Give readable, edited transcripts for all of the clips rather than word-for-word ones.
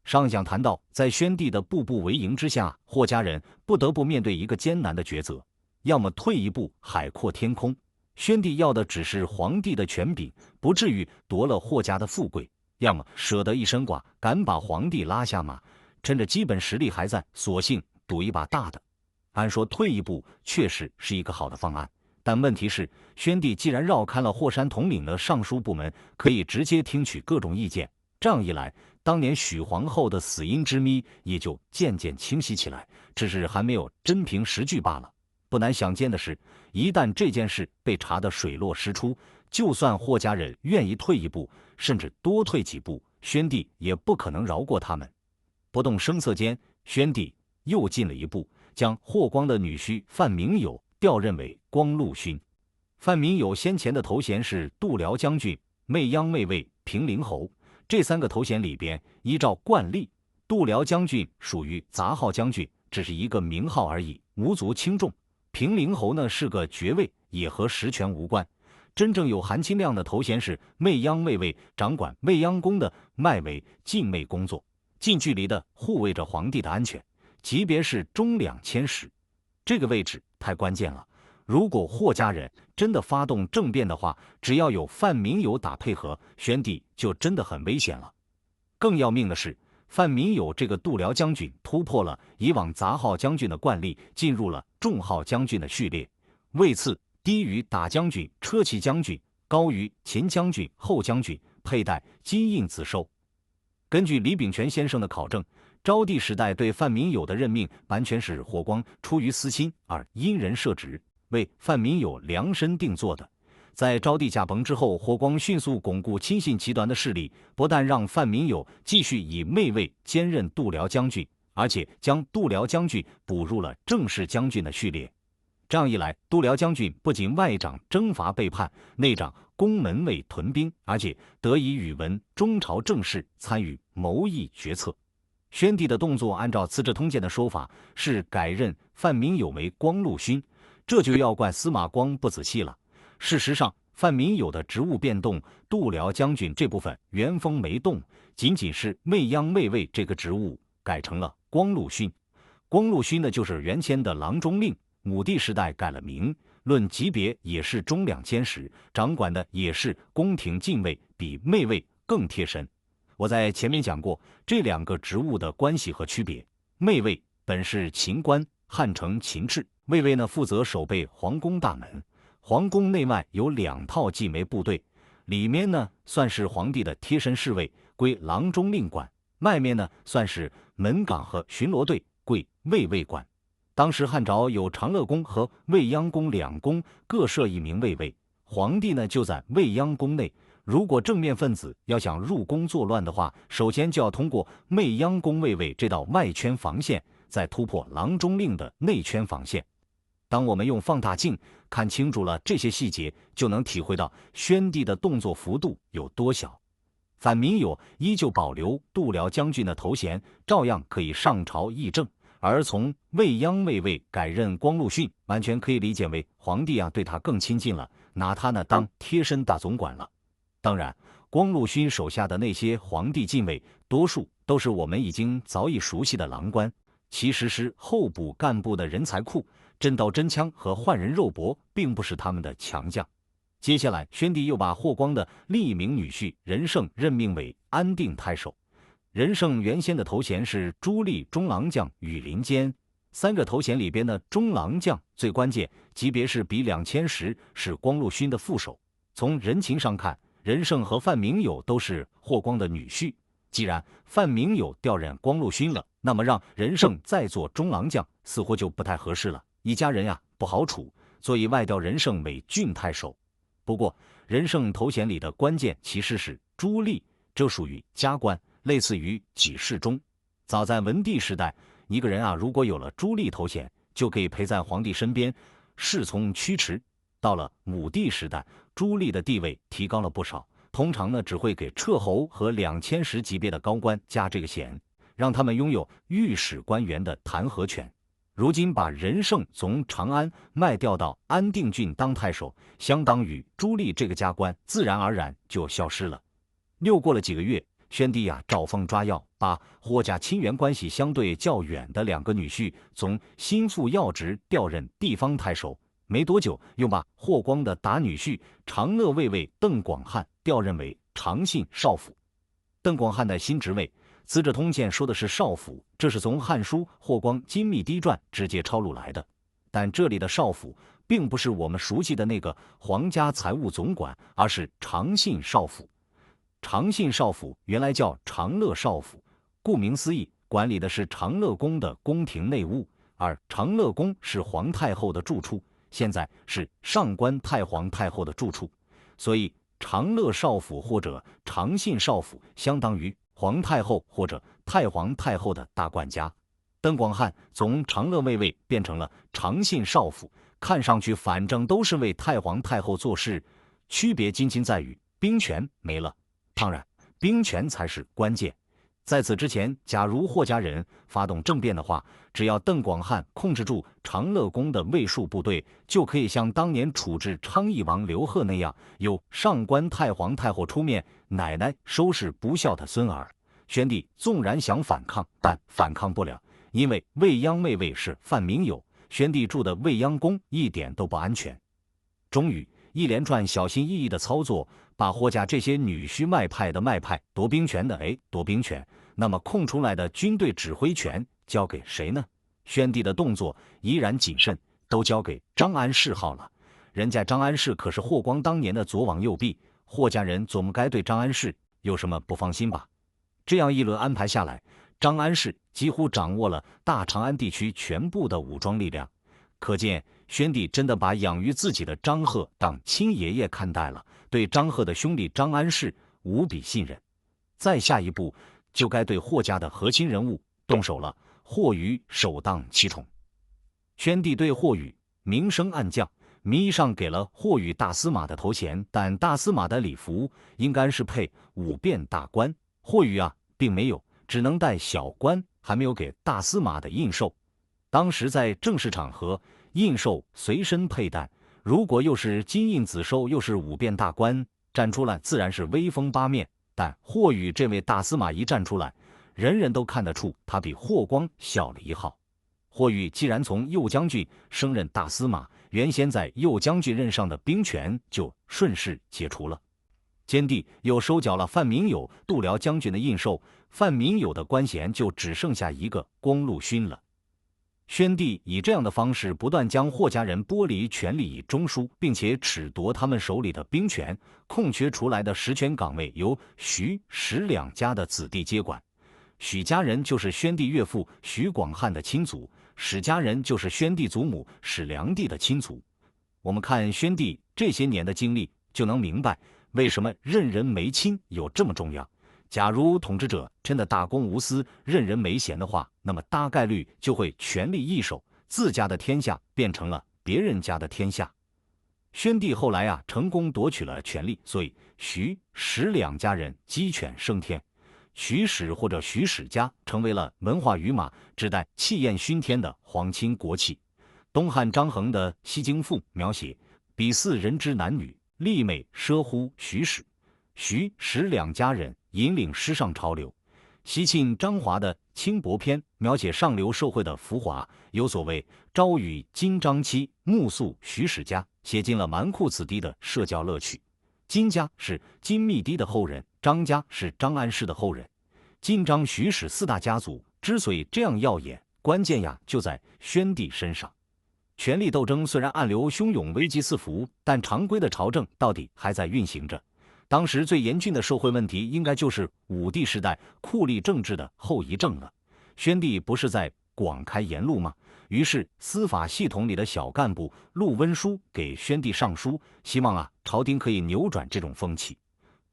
上讲谈到，在宣帝的步步为营之下，霍家人不得不面对一个艰难的抉择：要么退一步，海阔天空，宣帝要的只是皇帝的权柄，不至于夺了霍家的富贵；要么舍得一身剐，敢把皇帝拉下马，趁着基本实力还在，索性赌一把大的。按说退一步确实是一个好的方案，但问题是，宣帝既然绕开了霍山统领的尚书部门，可以直接听取各种意见，这样一来，当年许皇后的死因之谜也就渐渐清晰起来，只是还没有真凭实据罢了。不难想见的是，一旦这件事被查得水落石出，就算霍家人愿意退一步，甚至多退几步，宣帝也不可能饶过他们。不动声色间，宣帝又进了一步，将霍光的女婿范明友调任为光禄勋。范明友先前的头衔是度辽将军、媚央卫尉、平陵侯。这三个头衔里边，依照惯例，度辽将军属于杂号将军，只是一个名号而已，无足轻重。平陵侯呢是个爵位，也和实权无关。真正有含金量的头衔是媚央卫尉，掌管未央宫的外围禁媚工作，近距离的护卫着皇帝的安全，级别是中两千石。这个位置太关键了。如果霍家人真的发动政变的话，只要有范明友打配合，宣帝就真的很危险了。更要命的是，范明友这个度辽将军突破了以往杂号将军的惯例，进入了重号将军的序列，位次低于大将军、车骑将军，高于前将军、后将军，佩戴金印紫绶。根据李秉权先生的考证，昭帝时代对范明友的任命完全是霍光出于私心而因人设职，为范明友量身定做的。在昭帝驾崩之后，霍光迅速巩固亲信集团的势力，不但让范明友继续以媚位兼任度辽将军，而且将度辽将军补入了正式将军的序列。这样一来，度辽将军不仅外掌征伐背叛，内掌宫门卫屯兵，而且得以与闻中朝政事，参与谋议决策。宣帝的动作，按照《资治通鉴》的说法，是改任范明友为光禄勋，这就要怪司马光不仔细了。事实上，范明友的职务变动，度辽将军这部分原封没动，仅仅是未央卫尉这个职务改成了光禄勋。光禄勋呢，就是原先的郎中令，武帝时代改了名，论级别也是中两千石，掌管的也是宫廷禁卫，比媚卫更贴身。我在前面讲过这两个职务的关系和区别。媚卫本是秦官，汉称秦制，卫尉呢负责守备皇宫大门。皇宫内外有2套禁卫部队，里面呢算是皇帝的贴身侍卫，归郎中令管；外面呢算是门岗和巡逻队，归卫尉管。当时汉朝有长乐宫和未央宫2宫，各设1名卫尉，皇帝呢就在未央宫内。如果正面分子要想入宫作乱的话，首先就要通过未央宫卫尉这道外圈防线，再突破郎中令的内圈防线。当我们用放大镜看清楚了这些细节，就能体会到宣帝的动作幅度有多小。范明友依旧保留度辽将军的头衔，照样可以上朝议政，而从未央卫尉改任光禄勋，完全可以理解为皇帝对他更亲近了，拿他呢当贴身大总管了。当然，光禄勋手下的那些皇帝禁卫，多数都是我们已经早已熟悉的郎官，其实是候补干部的人才库，真刀真枪和换人肉搏并不是他们的强项。接下来，宣帝又把霍光的另一名女婿仁圣任命为安定太守。仁圣原先的头衔是朱立中郎将、羽林监。3个头衔里边的中郎将最关键，级别是比2000石，是光禄勋的副手。从人情上看，仁圣和范明友都是霍光的女婿，既然范明友调任光禄勋了，那么让仁圣再做中郎将似乎就不太合适了，一家人不好处，所以外调仁圣为郡太守。不过仁圣头衔里的关键其实是朱立，这属于加官，类似于给事中。早在文帝时代，一个人如果有了朱立头衔，就可以陪在皇帝身边，侍从驱驰。到了武帝时代，朱立的地位提高了不少，通常呢只会给彻侯和2000石级别的高官加这个衔，让他们拥有御史官员的弹劾权。如今把仁圣从长安卖调到安定郡当太守，相当于朱立这个加官自然而然就消失了。又过了几个月，宣帝呀照风抓药，把霍家亲缘关系相对较远的2个女婿从心腹要职调任地方太守，没多久又把霍光的打女婿长乐卫尉邓广汉调任为长信少府。邓广汉的新职位，《资治通鉴》说的是少府，这是从《汉书·霍光金密堤传》直接抄录来的。但这里的少府并不是我们熟悉的那个皇家财务总管，而是长信少府。长信少府原来叫长乐少府，顾名思义，管理的是长乐宫的宫廷内务，而长乐宫是皇太后的住处，现在是上官太皇太后的住处，所以长乐少府或者长信少府相当于皇太后或者太皇太后的大管家。邓广汉从长乐卫尉变成了长信少府，看上去反正都是为太皇太后做事，区别仅仅在于兵权没了。当然，兵权才是关键。在此之前，假如霍家人发动政变的话，只要邓广汉控制住长乐宫的卫戍部队，就可以像当年处置昌邑王刘贺那样，由上官太皇太后出面，奶奶收拾不孝的孙儿。宣帝纵然想反抗，但反抗不了，因为未央卫尉是范明友，宣帝住的未央宫一点都不安全。终于，一连串小心翼翼的操作，把霍家这些女婿卖派的卖派，夺兵权的夺兵权，那么空出来的军队指挥权交给谁呢？宣帝的动作依然谨慎，都交给张安世好了。人家张安世可是霍光当年的左膀右臂，霍家人总该对张安世有什么不放心吧？这样一轮安排下来，张安世几乎掌握了大长安地区全部的武装力量，可见宣帝真的把养育自己的张贺当亲爷爷看待了，对张贺的兄弟张安世无比信任。再下一步，就该对霍家的核心人物动手了。霍宇首当其冲。宣帝对霍宇明升暗降，名义上给了霍宇大司马的头衔，但大司马的礼服应该是配五变大官，霍宇并没有，只能戴小官，还没有给大司马的印绶。当时在正式场合，印绶随身佩戴，如果又是金印紫绶，又是五变大官，站出来自然是威风八面。但霍宇这位大司马一站出来，人人都看得出他比霍光小了一号。霍宇既然从右将军升任大司马，原先在右将军任上的兵权就顺势解除了。监帝又收缴了范明友度辽将军的印绶，范明友的官衔就只剩下一个光禄勋了。宣帝以这样的方式不断将霍家人剥离权力以中枢，并且褫夺他们手里的兵权，空缺出来的实权岗位由徐、史两家的子弟接管。许家人就是宣帝岳父许广汉的亲族，史家人就是宣帝祖母史良娣的亲族。我们看宣帝这些年的经历，就能明白为什么任人没亲有这么重要。假如统治者真的大公无私、任人没贤的话，那么大概率就会权力易手，自家的天下变成了别人家的天下。宣帝后来成功夺取了权力，所以徐、史两家人鸡犬升天。徐史或者徐史家成为了文化语马，指代气焰熏天的皇亲国戚。东汉张衡的《西京赋》描写比似人之男女，丽美奢乎徐史。徐、史两家人引领时尚潮流。西晋张华的《轻薄篇》描写上流社会的浮华，有所谓朝与金张妻，暮宿徐史家，写尽了纨绔子弟的社交乐趣。金家是金密堤的后人，张家是张安世的后人。金张徐史四大家族之所以这样耀眼，关键就在宣帝身上。权力斗争虽然暗流汹涌，危机四伏，但常规的朝政到底还在运行着。当时最严峻的社会问题，应该就是武帝时代酷吏政治的后遗症了。宣帝不是在广开言路吗？于是司法系统里的小干部陆温书给宣帝上书，希望朝廷可以扭转这种风气。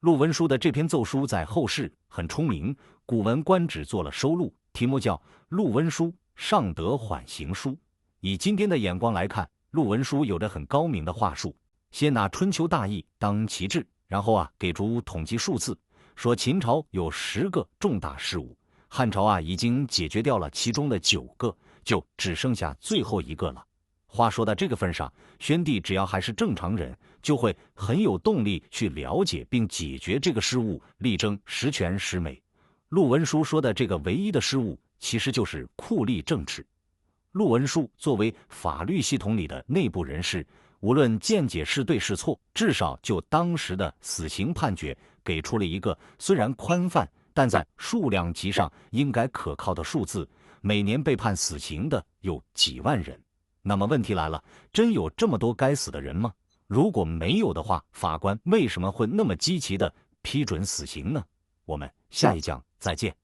陆温书的这篇奏书在后世很出名，《古文观止》做了收录，题目叫《陆温书上德缓刑书》。以今天的眼光来看，陆温书有着很高明的话术，先拿春秋大义当旗帜，然后给出统计数字，说秦朝有10个重大事务，汉朝已经解决掉了其中的9个，就只剩下最后一个了。话说到这个份上，宣帝只要还是正常人，就会很有动力去了解并解决这个失误，力争十全十美。陆文书说的这个唯一的失误，其实就是酷吏政治。陆文书作为法律系统里的内部人士，无论见解是对是错，至少就当时的死刑判决给出了一个虽然宽泛，但在数量级上应该可靠的数字：每年被判死刑的有几万人。那么问题来了，真有这么多该死的人吗？如果没有的话，法官为什么会那么积极地批准死刑呢？我们下一讲再见。